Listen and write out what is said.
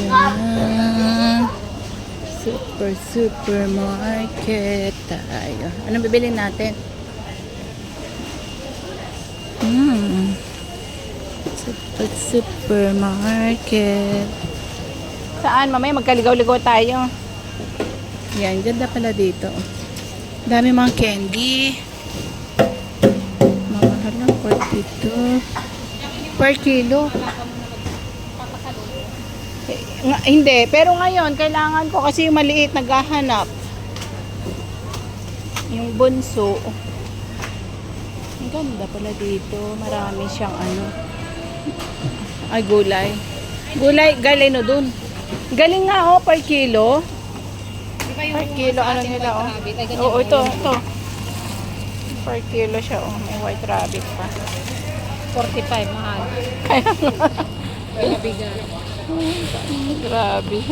Ayan. Supermarket tayo. Anong bibili natin? Supermarket. Saan? Mamaya magkaligaw-ligaw tayo. Yan, ganda pala dito. Dami mga candy. Mamahal lang 42 per kilo. Hindi, pero ngayon kailangan ko kasi yung maliit naghahanap. Yung bunso. Ang ganda pala dito. Marami siyang ano. Ay, gulay. Gulay, galing no dun. Galing nga oh, per kilo. Per kilo, ano nila oh. Oo, ito. Per kilo siya oh. May white rabbit pa. 45, mahal. Kaya nga. Kaya bigat. Grabe.